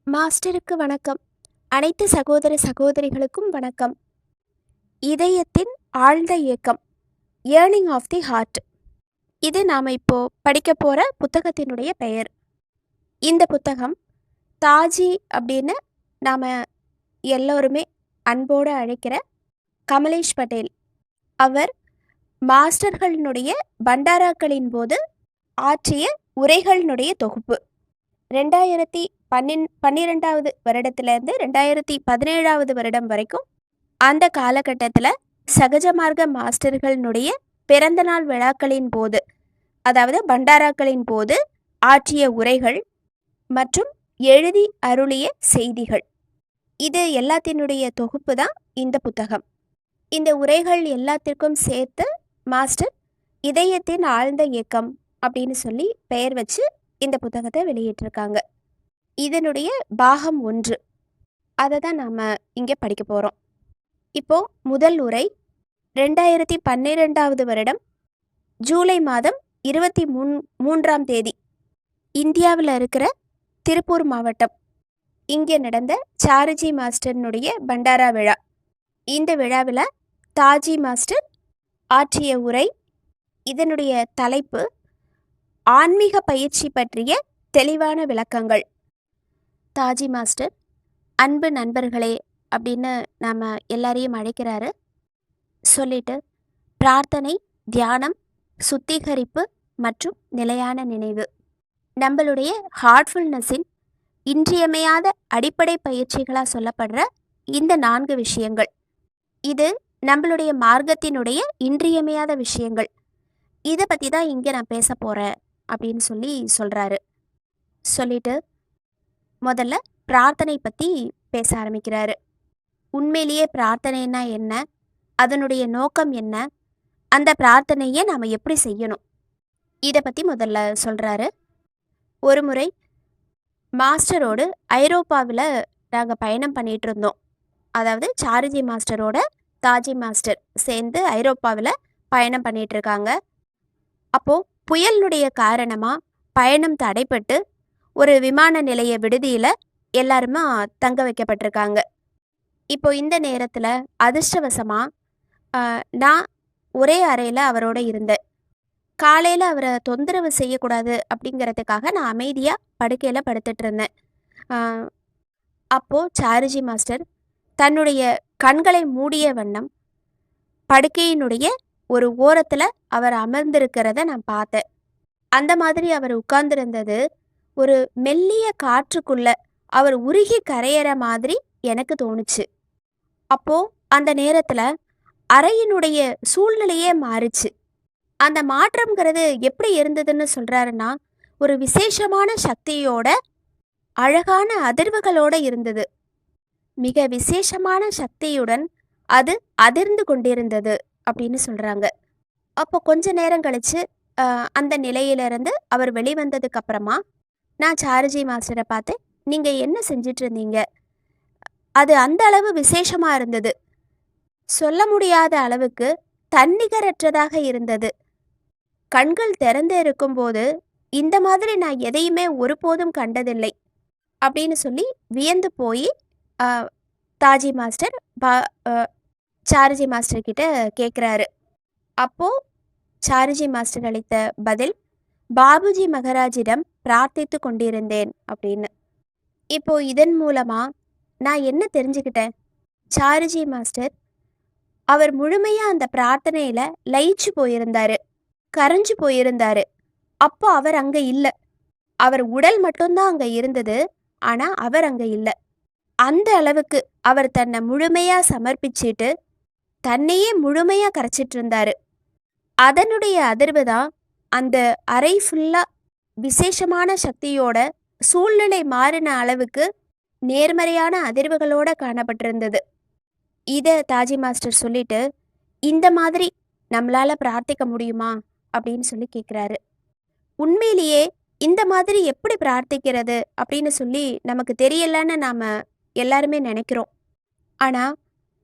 மாஸ்டருக்கு வணக்கம். அனைத்து சகோதர சகோதரிகளுக்கும் வணக்கம். இதயத்தின் ஆழ்ந்த இயக்கம், ஏர்னிங் ஆஃப் தி ஹார்ட். இது நாம் இப்போ படிக்க போகிற புத்தகத்தினுடைய பெயர். இந்த புத்தகம் தாஜி அப்படின்னு நாம் எல்லோருமே அன்போடு அழைக்கிற கமலேஷ் பட்டேல். அவர் மாஸ்டர்களினுடைய பண்டாராக்களின் போது ஆற்றிய உரைகளினுடைய தொகுப்பு. 2012 வருடத்திலேருந்து 2017 வருடம் வரைக்கும் அந்த காலகட்டத்தில் சகஜமார்க்க மாஸ்டர்களினுடைய பிறந்தநாள் விழாக்களின் போது, அதாவது பண்டாராக்களின் போது ஆற்றிய உரைகள் மற்றும் எழுதி அருளிய செய்திகள், இது எல்லாத்தினுடைய தொகுப்பு தான் இந்த புத்தகம். இந்த உரைகள் எல்லாத்திற்கும் சேர்த்து மாஸ்டர் இதயத்தின் ஆழ்ந்த இயக்கம் அப்படின்னு சொல்லி பெயர் வச்சு இந்த புத்தகத்தை வெளியிட்டிருக்காங்க. இதனுடைய பாகம் 1, அதை தான் நாம் இங்கே படிக்க போகிறோம். இப்போது முதல் உரை 2012 வருடம் ஜூலை மாதம் 23ஆம் தேதி இந்தியாவில் இருக்கிற திருப்பூர் மாவட்டம் இங்கே நடந்த சாருஜி மாஸ்டர்னுடைய பண்டாரா விழா. இந்த விழாவில் தாஜி மாஸ்டர் ஆற்றிய உரை. இதனுடைய தலைப்பு ஆன்மீக பயிற்சி பற்றிய தெளிவான விளக்கங்கள். தாஜி மாஸ்டர் அன்பு நண்பர்களே அப்படின்னு நாம் எல்லாரையும் அழைக்கிறாரு. சொல்லிட்டு பிரார்த்தனை, தியானம், சுத்திகரிப்பு மற்றும் நிலையான நினைவு, நம்மளுடைய ஹார்ட்ஃபுல்னஸின் இன்றியமையாத அடிப்படை பயிற்சிகளாக சொல்லப்படுற இந்த 4 விஷயங்கள், இது நம்மளுடைய மார்க்கத்தினுடைய இன்றியமையாத விஷயங்கள். இதை பற்றி தான் இங்கே நான் பேச போகிறேன் அப்படின்னு சொல்லி சொல்கிறாரு. சொல்லிட்டு முதல்ல பிரார்த்தனை பற்றி பேச ஆரம்பிக்கிறாரு. உண்மையிலேயே பிரார்த்தனைன்னா என்ன, அதனுடைய நோக்கம் என்ன, அந்த பிரார்த்தனையை நாம் எப்படி செய்யணும், இதை பற்றி முதல்ல சொல்கிறாரு. ஒரு முறை மாஸ்டரோடு ஐரோப்பாவில் நாங்கள் பயணம் பண்ணிகிட்டு இருந்தோம். அதாவது சாருஜி மாஸ்டரோட தாஜி மாஸ்டர் சேர்ந்து ஐரோப்பாவில் பயணம் பண்ணிகிட்ருக்காங்க. அப்போது புயலினுடைய காரணமாக பயணம் தடைப்பட்டு ஒரு விமான நிலைய விடுதியில் எல்லாருமே தங்க வைக்கப்பட்டிருக்காங்க. இப்போ இந்த நேரத்தில் அதிர்ஷ்டவசமாக நான் ஒரே அறையில் அவரோட இருந்தேன். காலையில் அவரை தொந்தரவு செய்யக்கூடாது அப்படிங்கிறதுக்காக நான் அமைதியாக படுக்கையில் படுத்துட்டு இருந்தேன். அப்போது சாருஜி மாஸ்டர் தன்னுடைய கண்களை மூடிய வண்ணம் படுக்கையினுடைய ஒரு ஓரத்தில் அவர் அமர்ந்திருக்கிறத நான் பார்த்தேன். அந்த மாதிரி அவர் உட்கார்ந்திருந்தது ஒரு மெல்லிய காற்றுக்குள்ள அவர் உருகி கரையிற மாதிரி எனக்கு தோணுச்சு. அப்போது அந்த நேரத்தில் அறையினுடைய சூழ்நிலையே மாறுச்சு. அந்த மாற்றம்ங்கிறது எப்படி இருந்ததுன்னு சொல்கிறாருன்னா, ஒரு விசேஷமான சக்தியோட அழகான அதிர்வுகளோடு இருந்தது. மிக விசேஷமான சக்தியுடன் அது அதிர்ந்து கொண்டிருந்தது அப்படின்னு சொல்கிறாங்க. அப்போ கொஞ்ச நேரம் கழித்து அந்த நிலையிலிருந்து அவர் வெளிவந்ததுக்கு அப்புறமா நான் சாருஜி மாஸ்டரை பார்த்து, நீங்கள் என்ன செஞ்சிட்டு இருந்தீங்க, அது அந்த அளவு விசேஷமாக இருந்தது, சொல்ல முடியாத அளவுக்கு தன்னிகரற்றதாக இருந்தது, கண்கள் திறந்து இருக்கும்போது இந்த மாதிரி நான் எதையுமே ஒருபோதும் கண்டதில்லை அப்படின்னு சொல்லி வியந்து போய் தாஜி மாஸ்டர் சாருஜி மாஸ்டர் கிட்ட கேட்குறாரு. அப்போது சாருஜி மாஸ்டர் அளித்த பதில், பாபுஜி மகராஜிடம் பிரார்த்தித்து கொண்டிருந்தேன் அப்படின்னு. இப்போ இதன் மூலமாக நான் என்ன தெரிஞ்சுக்கிட்டேன், சாருஜி மாஸ்டர் அவர் முழுமையாக அந்த பிரார்த்தனையில் லயிச்சு போயிருந்தார், கரைஞ்சு போயிருந்தார். அப்போ அவர் அங்கே இல்லை, அவர் உடல் மட்டும்தான் அங்கே இருந்தது, ஆனால் அவர் அங்கே இல்லை. அந்த அளவுக்கு அவர் தன்னை முழுமையாக சமர்ப்பிச்சிட்டு தன்னையே முழுமையாக கரைச்சிட்டு இருந்தார். அதனுடைய அதிர்வு தான் அந்த அறை ஃபுல்லாக விசேஷமான சக்தியோட சூழ்நிலை மாறின அளவுக்கு நேர்மறையான அதிர்வுகளோடு காணப்பட்டிருந்தது. இதை தாஜி மாஸ்டர் சொல்லிட்டு, இந்த மாதிரி நம்மளால் பிரார்த்திக்க முடியுமா அப்படின்னு சொல்லி கேட்குறாரு. உண்மையிலேயே இந்த மாதிரி எப்படி பிரார்த்திக்கிறது அப்படின்னு சொல்லி நமக்கு தெரியலன்னு நாம் எல்லாருமே நினைக்கிறோம். ஆனால்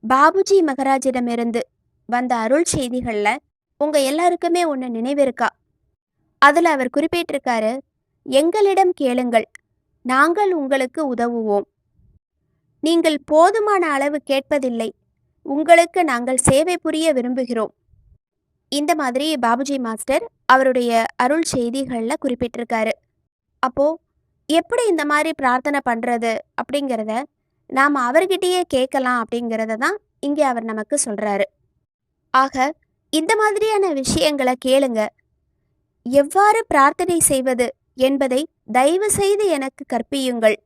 பாபுஜி மகராஜிடமிருந்து வந்த அருள் செய்திகளில் உங்கள் எல்லாருக்குமே ஒன்று நினைவிருக்கா? அதில் அவர் குறிப்பிட்டிருக்காரு, எங்களிடம் கேளுங்கள், நாங்கள் உங்களுக்கு உதவுவோம். நீங்கள் போதுமான அளவு கேட்பதில்லை. உங்களுக்கு நாங்கள் சேவை புரிய விரும்புகிறோம். இந்த மாதிரி பாபுஜி மாஸ்டர் அவருடைய அருள் செய்திகள்ல குறிப்பிட்டிருக்காரு. அப்போ எப்படி இந்த மாதிரி பிரார்த்தனை பண்றது அப்படிங்கிறத நாம் அவர்கிட்டயே கேட்கலாம் அப்படிங்கிறத தான் இங்கே அவர் நமக்கு சொல்றாரு. ஆக இந்த மாதிரியான விஷயங்களை கேளுங்க. எவ்வாறு பிரார்த்தனை செய்வது என்பதை தயவு செய்து எனக்கு கற்பியுங்கள்.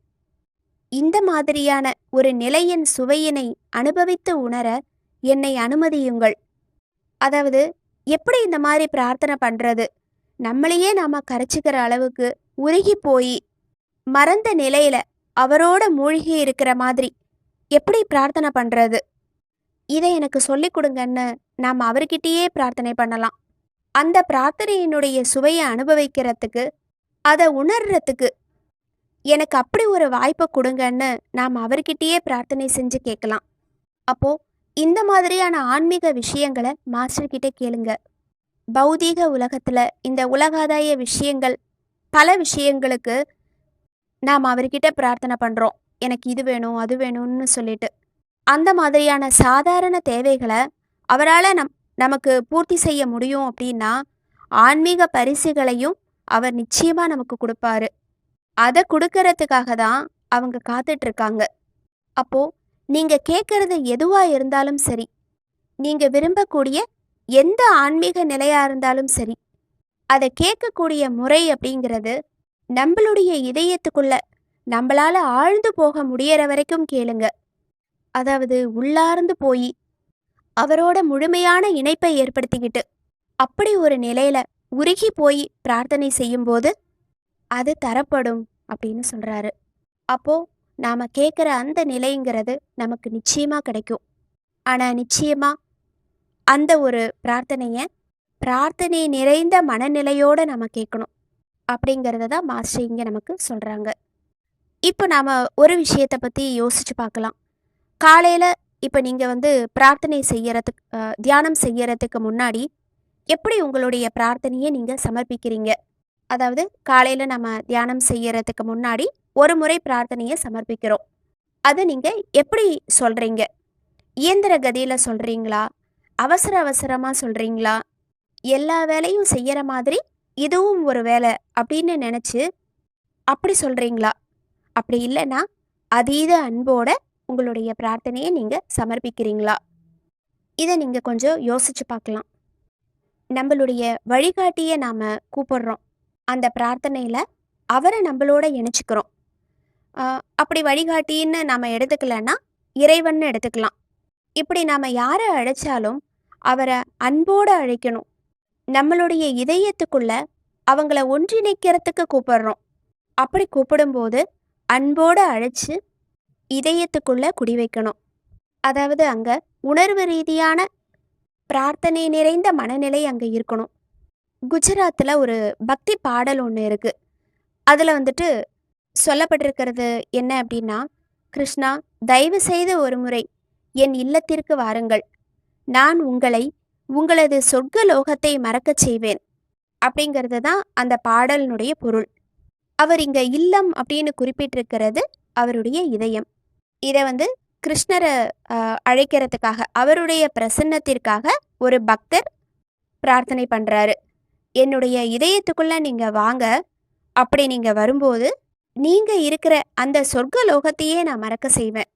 இந்த மாதிரியான ஒரு நிலையின் சுவையினை அனுபவித்து உணர என்னை அனுமதியுங்கள். அதாவது எப்படி இந்த மாதிரி பிரார்த்தனை பண்றது, நம்மளையே நாம கரைச்சிக்கிற அளவுக்கு உருகி போய் மறந்த நிலையில அவரோட மூழ்கி இருக்கிற மாதிரி எப்படி பிரார்த்தனை பண்றது, இதை எனக்கு சொல்லி கொடுங்கன்னு நாம் அவர்கிட்டயே பிரார்த்தனை பண்ணலாம். அந்த பிரார்த்தனையினுடைய சுவையை அனுபவிக்கிறதுக்கு, அதை உணர்றதுக்கு எனக்கு அப்படி ஒரு வாய்ப்பை கொடுங்கன்னு நாம் அவர்கிட்டயே பிரார்த்தனை செஞ்சு கேட்கலாம். அப்போ இந்த மாதிரியான ஆன்மீக விஷயங்களை மாஸ்டர் கிட்ட கேளுங்க. பௌதீக உலகத்துல இந்த உலகாதாய விஷயங்கள், பல விஷயங்களுக்கு நாம் அவர்கிட்ட பிரார்த்தனை பண்றோம். எனக்கு இது வேணும் அது வேணும்னு சொல்லிட்டு அந்த மாதிரியான சாதாரண தேவைகளை அவரால் நமக்கு பூர்த்தி செய்ய முடியும் அப்படின்னா, ஆன்மீக பரிசுகளையும் அவர் நிச்சயமா நமக்கு கொடுப்பாரு. அதை கொடுக்கறதுக்காக தான் அவங்க காத்துட்டு இருக்காங்க. அப்போ நீங்க கேட்கறது எதுவா இருந்தாலும் சரி, நீங்க விரும்பக்கூடிய எந்த ஆன்மீக நிலையா இருந்தாலும் சரி, அதை கேட்கக்கூடிய முறை அப்படிங்கிறது நம்மளுடைய இதயத்துக்குள்ள நம்மளால ஆழ்ந்து போக முடியற வரைக்கும் கேளுங்க. அதாவது உள்ளார்ந்து போய் அவரோட முழுமையான இணைப்பை ஏற்படுத்திக்கிட்டு அப்படி ஒரு நிலையில உருகி போய் பிரார்த்தனை செய்யும்போது அது தரப்படும் அப்படின்னு சொல்றாரு. அப்போ நாம கேட்குற அந்த நிலைங்கிறது நமக்கு நிச்சயமா கிடைக்கும். ஆனா நிச்சயமா அந்த ஒரு பிரார்த்தனை நிறைந்த மனநிலையோட நம்ம கேட்கணும் அப்படிங்கிறத தான் மாஸ்டர் இங்கே நமக்கு சொல்றாங்க. இப்போ நாம ஒரு விஷயத்தை பத்தி யோசிச்சு பார்க்கலாம். காலையில இப்போ நீங்க பிரார்த்தனை செய்யறதுக்கு தியானம் செய்யறதுக்கு முன்னாடி எப்படி உங்களுடைய பிரார்த்தனையை நீங்க சமர்ப்பிக்கிறீங்க? அதாவது காலையில நம்ம தியானம் செய்யறதுக்கு முன்னாடி ஒரு முறை பிரார்த்தனையை சமர்ப்பிக்கிறோம். அதை நீங்க எப்படி சொல்றீங்க? இயந்திர கதியில சொல்றீங்களா, அவசர அவசரமா சொல்றீங்களா, எல்லா வேலையும் செய்யற மாதிரி இதுவும் ஒரு வேலை அப்படின்னு நினைச்சு அப்படி சொல்றீங்களா? அப்படி இல்லைன்னா அதீத அன்போட உங்களுடைய பிரார்த்தனையை நீங்க சமர்ப்பிக்கிறீங்களா? இதை நீங்க கொஞ்சம் யோசிச்சு பார்க்கலாம். நம்மளுடைய வழிகாட்டியை நாம கூப்பிடுறோம். அந்த பிரார்த்தனையில அவரை நம்மளோட இணைச்சிக்கிறோம். அப்படி வழிகாட்டின்னு நாம எடுத்துக்கலன்னா இறைவன்னு எடுத்துக்கலாம். இப்படி நாம யாரை அழைச்சாலும் அவரை அன்போடு அழைக்கணும். நம்மளுடைய இதயத்துக்குள்ள அவங்கள ஒன்றிணைக்கிறதுக்கு கூப்பிடுறோம். அப்படி கூப்பிடும்போது அன்போடு அழைச்சு இதயத்துக்குள்ள குடி வைக்கணும். அதாவது அங்க உணர்வு ரீதியான பிரார்த்தனை நிறைந்த மனநிலை அங்க இருக்கணும். குஜராத்தில் ஒரு பக்தி பாடல் ஒன்று இருக்கு. அதில் சொல்லப்பட்டிருக்கிறது என்ன அப்படின்னா, கிருஷ்ணா, தயவு செய்து ஒரு முறை என் இல்லத்திற்கு வாருங்கள். நான் உங்களை உங்களது சொர்க்க லோகத்தை மறக்கச் செய்வேன் அப்படிங்கிறது தான் அந்த பாடலினுடைய பொருள். அவர் இங்க இல்லம் அப்படின்னு குறிப்பிட்டிருக்கிறது அவருடைய இதயம். இதை கிருஷ்ணரை அழைக்கிறதுக்காக, அவருடைய பிரசன்னத்திற்காக ஒரு பக்தர் பிரார்த்தனை பண்றாரு. என்னுடைய இதயத்துக்குள்ள நீங்க வாங்க. அப்படி நீங்க வரும்போது நீங்க இருக்கிற அந்த சொர்க்க லோகத்தையே நான் மறக்க செய்வேன்.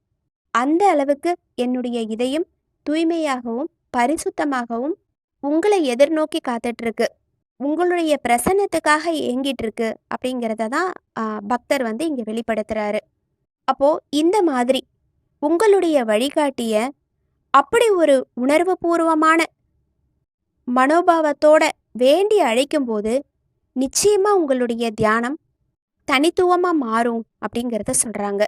அந்த அளவுக்கு என்னுடைய இதயம் தூய்மையாகவும் பரிசுத்தமாகவும் உங்களை எதிர்நோக்கி காத்துட்டு இருக்கு, உங்களுடைய பிரசன்னத்துக்காக ஏங்கிட்டு இருக்கு அப்படிங்கிறத தான் பக்தர் இங்க வெளிப்படுத்துறாரு. அப்போ இந்த மாதிரி உங்களுடைய வழிகாட்டிய அப்படி ஒரு உணர்வு பூர்வமான மனோபாவத்தோட வேண்டி அழைக்கும்போது நிச்சயமா உங்களுடைய தியானம் தனித்துவமா மாறும் அப்படிங்கிறத சொல்றாங்க.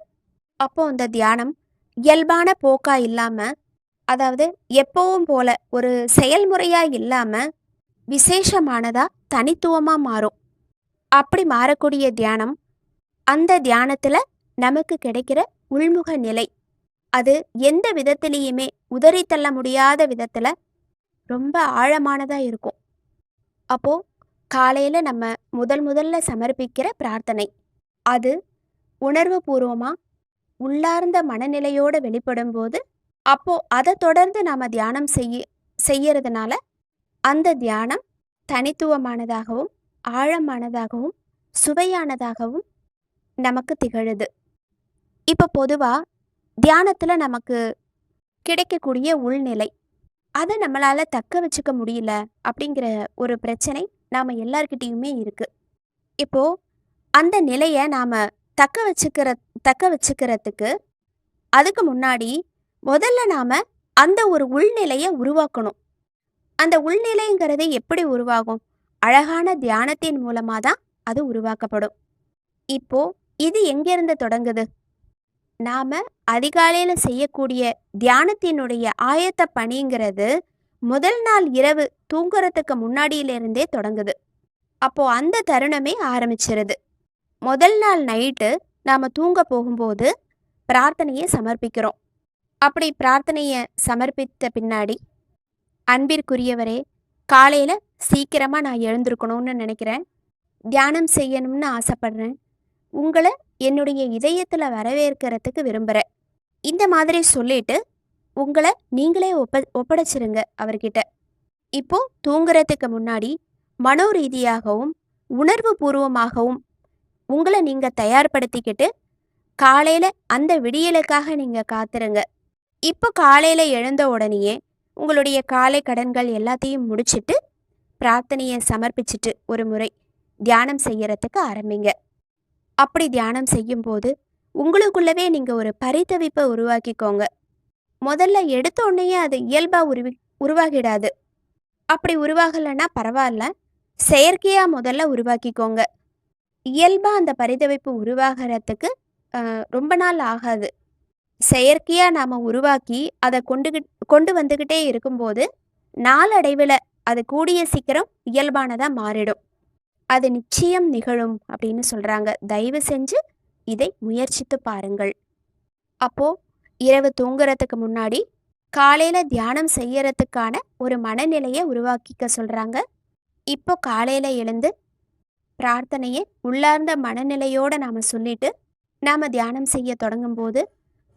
அப்போ அந்த தியானம் இயல்பான போக்கா இல்லாம, அதாவது எப்பவும் போல ஒரு செயல்முறையா இல்லாம விசேஷமானதா தனித்துவமா மாறும். அப்படி மாறக்கூடிய தியானம், அந்த தியானத்துல நமக்கு கிடைக்கிற உள்முக நிலை, அது எந்த விதத்திலையுமே உதறி தள்ள முடியாத விதத்துல ரொம்ப ஆழமானதா இருக்கும். அப்போ காலையில நம்ம முதல்ல சமர்ப்பிக்கிற பிரார்த்தனை, அது உணர்வு பூர்வமா உள்ளார்ந்த மனநிலையோட வெளிப்படும்போது, அப்போ அதை தொடர்ந்து நாம தியானம் செய்யறதுனால அந்த தியானம் தனித்துவமானதாகவும், ஆழமானதாகவும், சுவையானதாகவும் நமக்கு திகழுது. இப்போ பொதுவா தியானத்துல நமக்கு கிடைக்கக்கூடிய உள்நிலை, அதை நம்மளால தக்க வச்சுக்க முடியல அப்படிங்கிற ஒரு பிரச்சனை நாம எல்லார்கிட்டயுமே இருக்கு. இப்போ அந்த நிலையை நாம தக்க வச்சுக்கிறதுக்கு அதுக்கு முன்னாடி முதல்ல நாம அந்த ஒரு உள்நிலையை உருவாக்கணும். அந்த உள்நிலைங்கிறது எப்படி உருவாகும்? அழகான தியானத்தின் மூலமா தான் அது உருவாக்கப்படும். இப்போ இது எங்கிருந்து தொடங்குது? நாம அதிகாலையில செய்யக்கூடிய தியானத்தினுடைய ஆயத்த பணிங்கிறது முதல் நாள் இரவு தூங்குறதுக்கு முன்னாடியிலிருந்தே தொடங்குது. அப்போ அந்த தருணமே ஆரம்பிச்சிருது. முதல் நாள் நைட்டு நாம தூங்க போகும்போது பிரார்த்தனையை சமர்ப்பிக்கிறோம். அப்படி பிரார்த்தனையை சமர்ப்பித்த பின்னாடி, அன்பிற்குரியவரே, காலையில சீக்கிரமா நான் எழுந்திருக்கணும்னு நினைக்கிறேன், தியானம் செய்யணும்னு ஆசைப்படுறேன், உங்களை என்னுடைய இதயத்துல வரவேற்கிறதுக்கு விரும்புகிறேன், இந்த மாதிரி சொல்லிட்டு உங்களை நீங்களே ஒப்படைச்சிருங்க அவர்கிட்ட. இப்போ தூங்குறதுக்கு முன்னாடி மனோரீதியாகவும் உணர்வு பூர்வமாகவும் உங்களை நீங்க தயார்படுத்திக்கிட்டு காலையில அந்த விடியலுக்காக நீங்க காத்துருங்க. இப்போ காலையில எழுந்த உடனேயே உங்களுடைய காலை கடன்கள் எல்லாத்தையும் முடிச்சிட்டு பிரார்த்தனையை சமர்ப்பிச்சுட்டு ஒரு முறை தியானம் செய்யறதுக்கு ஆரம்பிங்க. அப்படி தியானம் செய்யும்போது உங்களுக்குள்ளவே நீங்க ஒரு பரிதவிப்பை உருவாக்கிக்கோங்க. முதல்ல எடுத்த உடனேயே அது இயல்பா உருவாகிடாது. அப்படி உருவாகலைன்னா பரவாயில்ல, செயற்கையா முதல்ல உருவாக்கிக்கோங்க. இயல்பா அந்த பரிதவிப்பு உருவாகிறதுக்கு ரொம்ப நாள் ஆகாது. செயற்கையா நாம உருவாக்கி அதை கொண்டு வந்துக்கிட்டே இருக்கும்போது நாளடைவில் அது கூடிய சீக்கிரம் இயல்பானதா மாறிடும். அது நிச்சயம் நிகழும் அப்படின்னு சொல்றாங்க. தயவு செஞ்சு இதை முயற்சித்து பாருங்கள். அப்போ இரவு தூங்குறதுக்கு முன்னாடி காலையில தியானம் செய்யறதுக்கான ஒரு மனநிலையை உருவாக்கிக்க சொல்றாங்க. இப்போ காலையில எழுந்து பிரார்த்தனையை உள்ளார்ந்த மனநிலையோட நாம சொல்லிட்டு நாம தியானம் செய்ய தொடங்கும் போது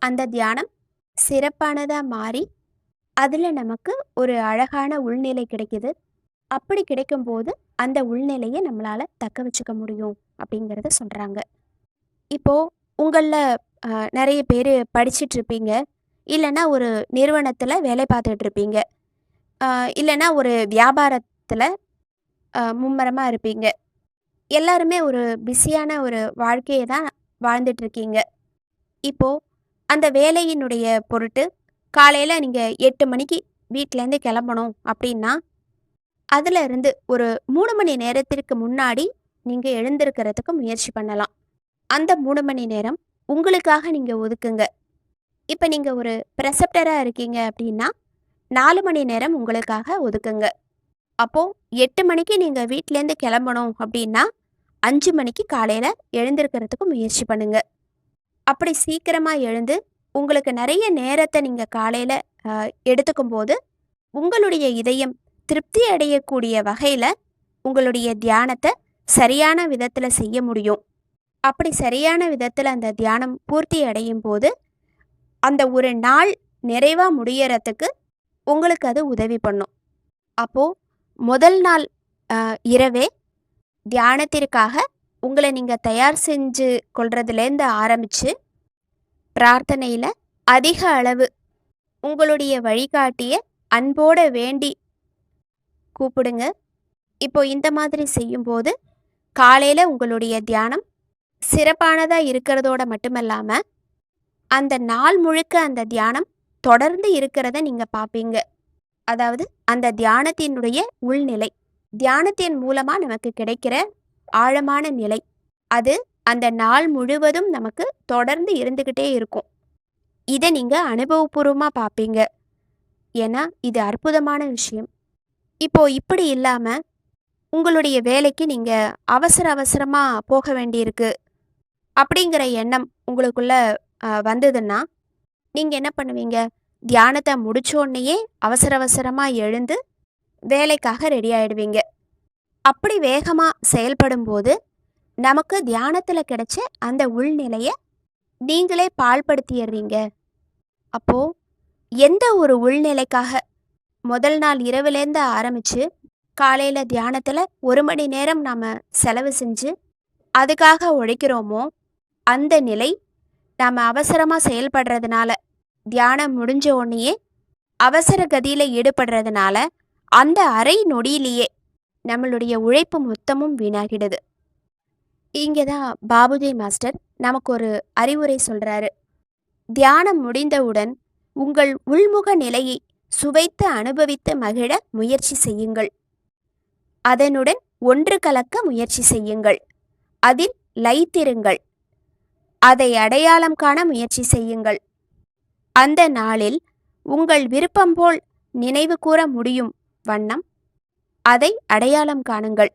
அந்த தியானம் சிறப்பானதா மாறி அதுல நமக்கு ஒரு அழகான உள்நிலை கிடைக்குது. அப்படி கிடைக்கும்போது அந்த உள்நிலையை நம்மளால தக்க வச்சுக்க முடியும் அப்படிங்கிறத சொல்றாங்க. இப்போ உங்களில் நிறைய பேர் படிச்சுட்டு இருப்பீங்க, இல்லைன்னா ஒரு நிறுவனத்தில் வேலை பார்த்துட்டு இருப்பீங்க, இல்லைன்னா ஒரு வியாபாரத்தில் மும்மரமாக இருப்பீங்க. எல்லாருமே ஒரு பிஸியான ஒரு வாழ்க்கையை தான் வாழ்ந்துட்டுருக்கீங்க. இப்போது அந்த வேலையினுடைய பொருட்டு காலையில் நீங்கள் 8 மணிக்கு வீட்டிலேருந்து கிளம்பணும் அப்படின்னா அதில் இருந்து ஒரு 3 மணி நேரத்திற்கு முன்னாடி நீங்கள் எழுந்திருக்கிறதுக்கு முயற்சி பண்ணலாம். அந்த 3 மணி நேரம் உங்களுக்காக நீங்கள் ஒதுக்குங்க. இப்போ நீங்கள் ஒரு ப்ரெசப்டராக இருக்கீங்க அப்படின்னா 4 மணி நேரம் உங்களுக்காக ஒதுக்குங்க. அப்போது 8 மணிக்கு நீங்கள் வீட்டிலேருந்து கிளம்பணும் அப்படின்னா 5 மணிக்கு காலையில் எழுந்திருக்கிறதுக்கு முயற்சி பண்ணுங்க. அப்படி சீக்கிரமாக எழுந்து உங்களுக்கு நிறைய நேரத்தை நீங்கள் காலையில் எடுத்துக்கும் போது உங்களுடைய இதயம் திருப்தி அடையக்கூடிய வகையில் உங்களுடைய தியானத்தை சரியான விதத்தில் செய்ய முடியும். அப்படி சரியான விதத்தில் அந்த தியானம் பூர்த்தி அடையும் போது அந்த ஒரு நாள் நிறைவாக முடியறதுக்கு உங்களுக்கு அது உதவி பண்ணும். அப்போது முதல் நாள் இரவே தியானத்திற்காக உங்களை நீங்கள் தயார் செஞ்சு கொள்றதுலேருந்து ஆரம்பித்து பிரார்த்தனையில் அதிக அளவு உங்களுடைய வழிகாட்டிய அன்போட வேண்டி கூப்பிடுங்க. இப்போ இந்த மாதிரி செய்யும்போது காலையில் உங்களுடைய தியானம் சிறப்பானதாக இருக்கிறதோட மட்டுமல்லாமல் அந்த நாள் முழுக்க அந்த தியானம் தொடர்ந்து இருக்கிறத நீங்கள் பார்ப்பீங்க. அதாவது அந்த தியானத்தினுடைய உள்நிலை, தியானத்தின் மூலமாக நமக்கு கிடைக்கிற ஆழமான நிலை, அது அந்த நாள் முழுவதும் நமக்கு தொடர்ந்து இருந்துக்கிட்டே இருக்கும். இதை நீங்கள் அனுபவபூர்வமாக பார்ப்பீங்க. ஏன்னா இது அற்புதமான விஷயம். இப்போது இப்படி இல்லாமல் உங்களுடைய வேலைக்கு நீங்கள் அவசரமாக போக வேண்டியிருக்கு அப்படிங்கிற எண்ணம் உங்களுக்குள்ள வந்ததுன்னா நீங்கள் என்ன பண்ணுவீங்க? தியானத்தை முடிச்சோடனேயே அவசரமாக எழுந்து வேலைக்காக ரெடி ஆகிடுவீங்க. அப்படி வேகமாக செயல்படும் போது நமக்கு தியானத்துல கிடைச்ச அந்த உள்நிலைய நீங்களே பாழ்படுத்திடுறீங்க. அப்போ எந்த ஒரு உள்நிலைக்காக முதல் நாள் இரவுலேருந்து ஆரம்பிச்சு காலையில தியானத்துல 1 மணி நேரம் நாம செலவு செஞ்சு அதுக்காக உழைக்கிறோமோ, அந்த நிலை நாம அவசரமா செயல்படுறதுனால, தியானம் முடிஞ்ச உடனேயே அவசர கதியில ஈடுபடுறதுனால, அந்த அரை நொடியிலேயே நம்மளுடைய உழைப்பு மொத்தமும் வீணாகிடுது. இங்க தான் பாபுஜி மாஸ்டர் நமக்கு ஒரு அறிவுரை சொல்றாரு. தியானம் முடிந்தவுடன் உங்கள் உள்முக நிலையை சுவைத்து அனுபவித்து மகிழ முயற்சி செய்யுங்கள். அதனுடன் ஒன்று கலக்க முயற்சி செய்யுங்கள். அதில் லயித்திருங்கள். அதை அடையாளம் காண முயற்சி செய்யுங்கள். அந்த நாளில் உங்கள் விருப்பம் போல் நினைவு கூற முடியும் வண்ணம் அதை அடையாளம் காணுங்கள்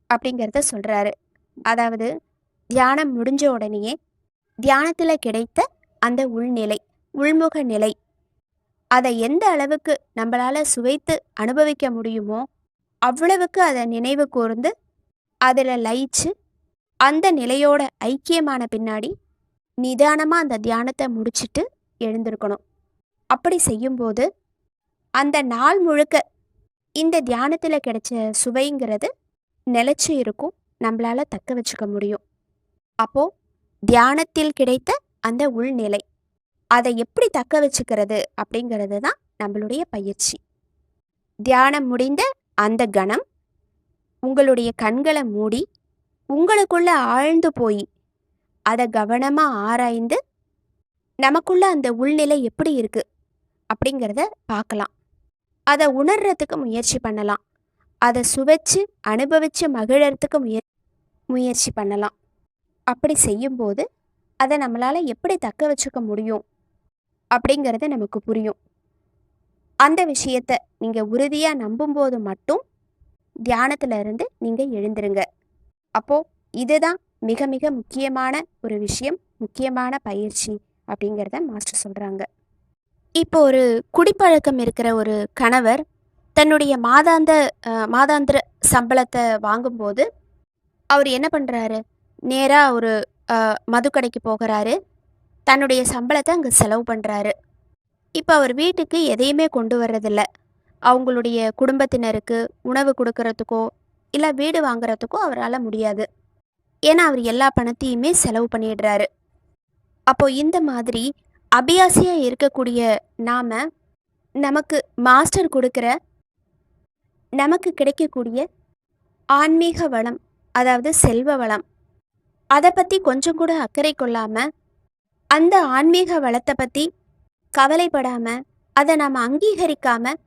அப்படிங்கிறத சொல்றாரு. அதாவது தியானம் முடிஞ்ச உடனேயே தியானத்தில் கிடைத்த அந்த உள்நிலை, உள்முக நிலை, அதை எந்த அளவுக்கு நம்மளால சுவைத்து அனுபவிக்க முடியுமோ அவ்வளவுக்கு அதை நினைவு கூர்ந்து அதில் லயிச்சு அந்த நிலையோட ஐக்கியமான பின்னாடி நிதானமாக அந்த தியானத்தை முடிச்சுட்டு எழுந்திருக்கணும். அப்படி செய்யும்போது அந்த நாள் முழுக்க இந்த தியானத்தில் கிடைச்ச சுவைங்கிறது நிலச்சி இருக்கும், நம்மளால தக்க வச்சுக்க முடியும். அப்போது தியானத்தில் கிடைத்த அந்த உள்நிலை அதை எப்படி தக்க வச்சுக்கிறது அப்படிங்கிறது தான் நம்மளுடைய பயிற்சி. தியானம் முடிந்த அந்த கணம் உங்களுடைய கண்களை மூடி உங்களுக்குள்ள ஆழ்ந்து போய் அதை கவனமாக ஆராய்ந்து நமக்குள்ள அந்த உள்நிலை எப்படி இருக்கு அப்படிங்கிறத பார்க்கலாம். அதை உணர்றதுக்கு முயற்சி பண்ணலாம். அதை சுவைச்சு அனுபவித்து மகிழறதுக்கு முயற்சி பண்ணலாம். அப்படி செய்யும்போது அதை நம்மளால் எப்படி தக்க வச்சுக்க முடியும் அப்படிங்கிறது நமக்கு புரியும். அந்த விஷயத்தை நீங்கள் உறுதியாக நம்பும்போது மட்டும் தியானத்தில் இருந்து நீங்கள் எழுந்துருங்க. அப்போது இதுதான் மிக மிக முக்கியமான ஒரு விஷயம், முக்கியமான பயிற்சி அப்படிங்கிறத மாஸ்டர் சொல்கிறாங்க. இப்போ ஒரு குடிப்பழக்கம் இருக்கிற ஒரு கணவர் தன்னுடைய மாதாந்திர சம்பளத்தை வாங்கும்போது அவர் என்ன பண்ணுறாரு, நேராக ஒரு மதுக்கடைக்கு போகிறாரு, தன்னுடைய சம்பளத்தை அங்கே செலவு பண்ணுறாரு. இப்போ அவர் வீட்டுக்கு எதையுமே கொண்டு வர்றதில்ல. அவங்களுடைய குடும்பத்தினருக்கு உணவு கொடுக்கறதுக்கோ இல்லை வீடு வாங்குறதுக்கோ அவரால் முடியாது. ஏன்னா அவர் எல்லா பணத்தையுமே செலவு பண்ணிடுறாரு. அப்போ இந்த மாதிரி அபியாசியாக இருக்கக்கூடிய நாம் நமக்கு மாஸ்டர் கொடுக்குற நமக்கு கிடைக்கக்கூடிய ஆன்மீக வளம், அதாவது செல்வ வளம், அதை பற்றி கொஞ்சம் கூட அக்கறை கொள்ளாமல் அந்த ஆன்மீக வளத்தை பற்றி கவலைப்படாமல் அதை நாம் அங்கீகரிக்காமல்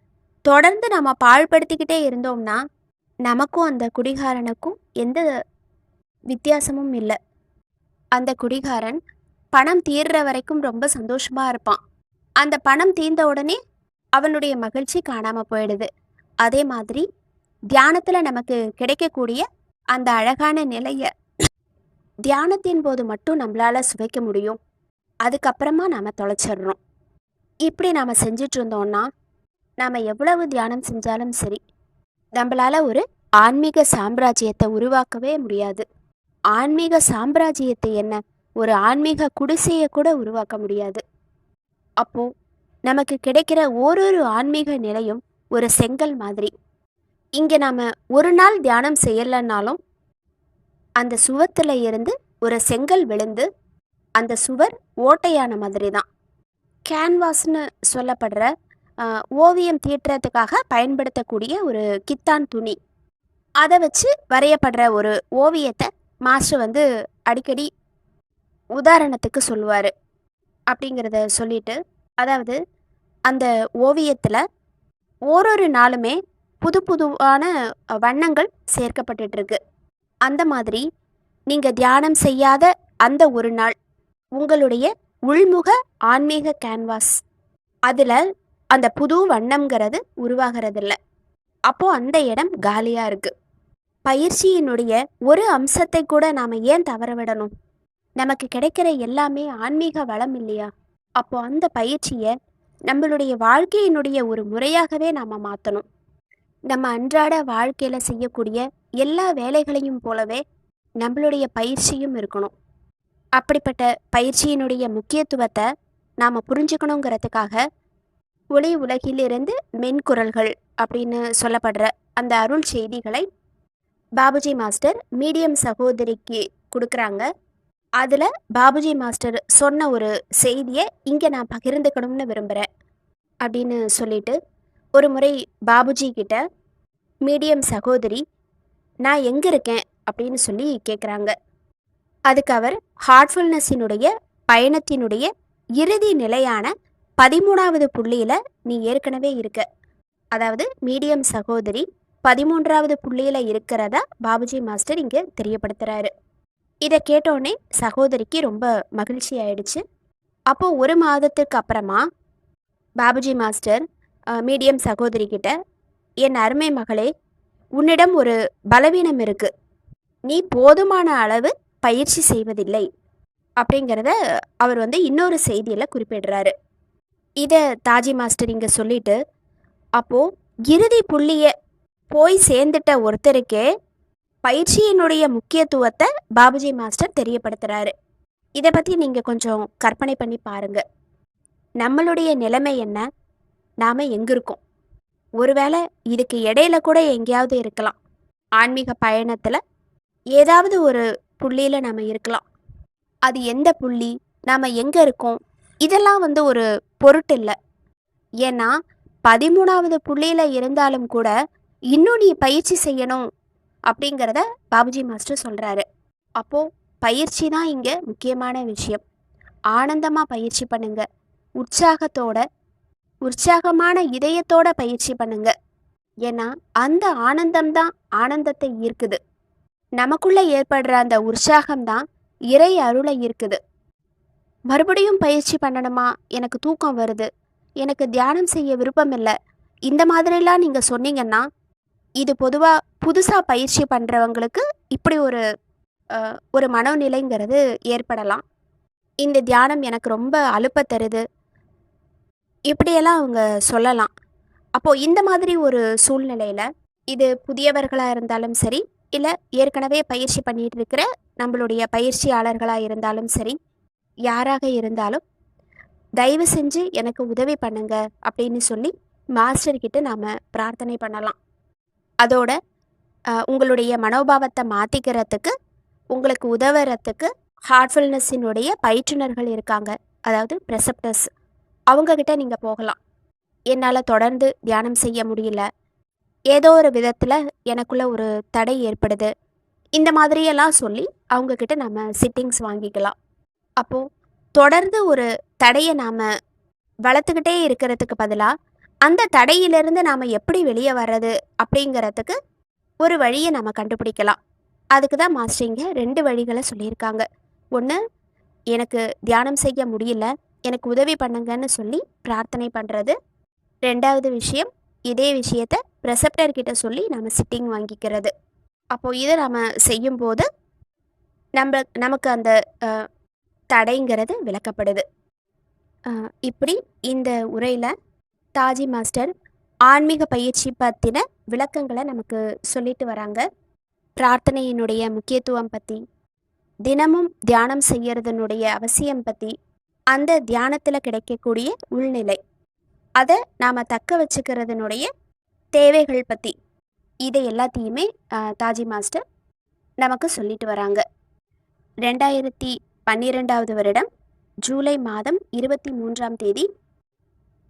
தொடர்ந்து நம்ம பாழ்படுத்திக்கிட்டே இருந்தோம்னா நமக்கும் அந்த குடிகாரனுக்கும் எந்த வித்தியாசமும் இல்லை. அந்த குடிகாரன் பணம் தீர்ற வரைக்கும் ரொம்ப சந்தோஷமாக இருப்பான். அந்த பணம் தீர்ந்த உடனே அவனுடைய மகிழ்ச்சி காணாமல் போயிடுது. அதே மாதிரி தியானத்தில் நமக்கு கிடைக்கக்கூடிய அந்த அழகான நிலையை தியானத்தின் போது மட்டும் நம்மளால் சுவைக்க முடியும். அதுக்கப்புறமா நாம் தொலைச்சிடுறோம். இப்படி நாம் செஞ்சிட்டு இருந்தோம்னா நாம் எவ்வளவு தியானம் செஞ்சாலும் சரி நம்மளால் ஒரு ஆன்மீக சாம்ராஜ்யத்தை உருவாக்கவே முடியாது. ஆன்மீக சாம்ராஜ்யத்தை என்ன, ஒரு ஆன்மீக குடிசையை கூட உருவாக்க முடியாது. அப்போது நமக்கு கிடைக்கிற ஓரொரு ஆன்மீக நிலையும் ஒரு செங்கல் மாதிரி. இங்கே நாம் ஒரு நாள் தியானம் செய்யலைன்னாலும் அந்த சுவத்தில் இருந்து ஒரு செங்கல் விழுந்து அந்த சுவர் ஓட்டையான மாதிரி தான். கேன்வாஸ்னு சொல்லப்படுற ஓவியம் தீட்டுறதுக்காக பயன்படுத்தக்கூடிய ஒரு கித்தான் துணி, அதை வச்சு வரையப்படுற ஒரு ஓவியத்தை மாஸ்டர் அடிக்கடி உதாரணத்துக்கு சொல்லுவார். அப்படிங்கிறத சொல்லிட்டு, அதாவது அந்த ஓவியத்தில் ஓரொரு நாளுமே புது புதுவான வண்ணங்கள் சேர்க்கப்பட்டுருக்கு. அந்த மாதிரி நீங்கள் தியானம் செய்யாத அந்த ஒரு நாள் உங்களுடைய உள்முக ஆன்மீக கேன்வாஸ், அதில் அந்த புது வண்ணம்ங்கிறது உருவாகிறதில்ல. அப்போது அந்த இடம் காலியாக இருக்குது. பயிற்சியினுடைய ஒரு அம்சத்தை கூட நாம் ஏன் தவற விடணும்? நமக்கு கிடைக்கிற எல்லாமே ஆன்மீக வளம் இல்லையா? அப்போ அந்த பயிற்சியை நம்மளுடைய வாழ்க்கையினுடைய ஒரு முறையாகவே நாம் மாற்றணும். நம்ம அன்றாட வாழ்க்கையில் செய்யக்கூடிய எல்லா வேலைகளையும் போலவே நம்மளுடைய பயிற்சியும் இருக்கணும். அப்படிப்பட்ட பயிற்சியினுடைய முக்கியத்துவத்தை நாம் புரிஞ்சுக்கணுங்கிறதுக்காக ஒளி உலகிலிருந்து மென்குரல்கள் அப்படின்னு சொல்லப்படுற அந்த அருள் செய்திகளை பாபுஜி மாஸ்டர் மீடியம் சகோதரிக்கு கொடுக்குறாங்க. அதில் பாபுஜி மாஸ்டர் சொன்ன ஒரு செய்தியை இங்கே நான் பகிர்ந்துக்கணும்னு விரும்புகிறேன் அப்படின்னு சொல்லிட்டு ஒரு முறை பாபுஜி கிட்ட மீடியம் சகோதரி நான் எங்கே இருக்கேன் அப்படின்னு சொல்லி கேட்குறாங்க. அதுக்கு அவர் ஹார்ட்ஃபுல்னஸினுடைய பயணத்தினுடைய இறுதி நிலையான 13வது புள்ளியில் நீ ஏற்கனவே இருக்க, அதாவது மீடியம் சகோதரி 13வது புள்ளியில் இருக்கிறதா பாபுஜி மாஸ்டர் இங்கே தெரியப்படுத்துகிறாரு. இதை கேட்டோடனே சகோதரிக்கு ரொம்ப மகிழ்ச்சி ஆயிடுச்சு. அப்போது 1 மாதத்துக்கு அப்புறமா பாபுஜி மாஸ்டர் மீடியம் சகோதரி கிட்ட என் அருமை மகளே, உன்னிடம் ஒரு பலவீனம் இருக்கு, நீ போதுமான அளவு பயிற்சி செய்வதில்லை அப்படிங்கிறத அவர் இன்னொரு செய்தியில் குறிப்பிடுறாரு. இதை தாஜி மாஸ்டர் இங்கே சொல்லிட்டு அப்போது இறுதி புள்ளியை போய் சேர்ந்துட்ட ஒருத்தருக்கே பயிற்சியினுடைய முக்கியத்துவத்தை பாபுஜி மாஸ்டர் தெரியப்படுத்துகிறாரு. இதை பற்றி நீங்கள் கொஞ்சம் கற்பனை பண்ணி பாருங்க. நம்மளுடைய நிலைமை என்ன, நாம் எங்கே இருக்கோம்? ஒருவேளை இதுக்கு இடையில கூட எங்கேயாவது இருக்கலாம். ஆன்மீக பயணத்தில் ஏதாவது ஒரு புள்ளியில் நாம் இருக்கலாம். அது எந்த புள்ளி, நாம் எங்கே இருக்கோம், இதெல்லாம் ஒரு பொருட்டு இல்லை. ஏன்னா 13வது புள்ளியில் இருந்தாலும் கூட இன்னும் நீ பயிற்சி செய்யணும் அப்படிங்கிறத பாபுஜி மாஸ்டர் சொல்கிறாரு. அப்போது பயிற்சி தான் இங்கே முக்கியமான விஷயம். ஆனந்தமாக பயிற்சி பண்ணுங்க, உற்சாகமான இதயத்தோட பயிற்சி பண்ணுங்க. ஏன்னா அந்த ஆனந்தம்தான் ஆனந்தத்தை ஈர்க்குது. நமக்குள்ளே ஏற்படுற அந்த உற்சாகம்தான் இறை அருளை ஈர்க்குது. மறுபடியும் பயிற்சி பண்ணணுமா, எனக்கு தூக்கம் வருது, எனக்கு தியானம் செய்ய விருப்பம் இல்லை, இந்த மாதிரிலாம் நீங்கள் சொன்னீங்கன்னா இது பொதுவாக புதுசாக பயிற்சி பண்ணுறவங்களுக்கு இப்படி ஒரு மனோநிலைங்கிறது ஏற்படலாம். இந்த தியானம் எனக்கு ரொம்ப அலுப்பை தருது, இப்படியெல்லாம் அவங்க சொல்லலாம். அப்போது இந்த மாதிரி ஒரு சூழ்நிலையில் இது புதியவர்களாக இருந்தாலும் சரி, இல்லை ஏற்கனவே பயிற்சி பண்ணிட்டு இருக்கிற நம்மளுடைய பயிற்சியாளர்களாக இருந்தாலும் சரி, யாராக இருந்தாலும் தயவு செஞ்சு எனக்கு உதவி பண்ணுங்க அப்படின்னு சொல்லி மாஸ்டர்கிட்ட நாம் பிரார்த்தனை பண்ணலாம். அதோட உங்களுடைய மனோபாவத்தை மாற்றிக்கிறதுக்கு, உங்களுக்கு உதவுறதுக்கு ஹார்ட்ஃபுல்னஸினுடைய பயிற்றுனர்கள் இருக்காங்க, அதாவது ப்ரெசப்டர்ஸ். அவங்கக்கிட்ட நீங்கள் போகலாம். என்னால் தொடர்ந்து தியானம் செய்ய முடியல, ஏதோ ஒரு விதத்தில் எனக்குள்ள ஒரு தடை ஏற்படுது, இந்த மாதிரியெல்லாம் சொல்லி அவங்கக்கிட்ட நம்ம சிட்டிங்ஸ் வாங்கிக்கலாம். அப்போது தொடர்ந்து ஒரு தடையை நாம் வளர்த்துக்கிட்டே இருக்கிறதுக்கு பதிலாக அந்த தடையிலிருந்து நாம் எப்படி வெளியே வர்றது அப்படிங்கிறதுக்கு ஒரு வழியை நம்ம கண்டுபிடிக்கலாம். அதுக்கு தான் மாஸ்டரிங்க 2 வழிகளை சொல்லியிருக்காங்க. ஒன்று, எனக்கு தியானம் செய்ய முடியல, எனக்கு உதவி பண்ணுங்கன்னு சொல்லி பிரார்த்தனை பண்ணுறது. 2வது விஷயம், இதே விஷயத்தை ப்ரெசப்டர்கிட்ட சொல்லி நம்ம சிட்டிங் வாங்கிக்கிறது. அப்போது இதை நம்ம செய்யும்போது நமக்கு அந்த தடைங்கிறது விளக்கப்படுது. இப்படி இந்த உரையில் தாஜி மாஸ்டர் ஆன்மீக பயிற்சி பற்றின விளக்கங்களை நமக்கு சொல்லிட்டு வராங்க. பிரார்த்தனையினுடைய முக்கியத்துவம் பற்றி, தினமும் தியானம் செய்யறதுனுடைய அவசியம் பற்றி, அந்த தியானத்தில் கிடைக்கக்கூடிய உள்நிலை, அதை நாம் தக்க வச்சுக்கிறதுனுடைய தேவைகள் பற்றி, இதை எல்லாத்தையுமே தாஜி மாஸ்டர் நமக்கு சொல்லிட்டு வராங்க. 2012வது வருடம் ஜூலை மாதம் 23ஆம் தேதி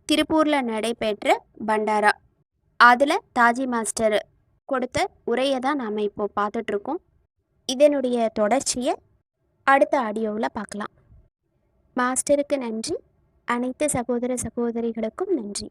திருப்பூரில் நடைபெற்ற பண்டாரா, அதில் தாஜி மாஸ்டர் கொடுத்த உரையை தான் நாம் இப்போது பார்த்துட்ருக்கோம். இதனுடைய தொடர்ச்சியை அடுத்த ஆடியோவில் பார்க்கலாம். மாஸ்டருக்கு நன்றி, அனைத்து சகோதர சகோதரிகளுக்கும் நன்றி.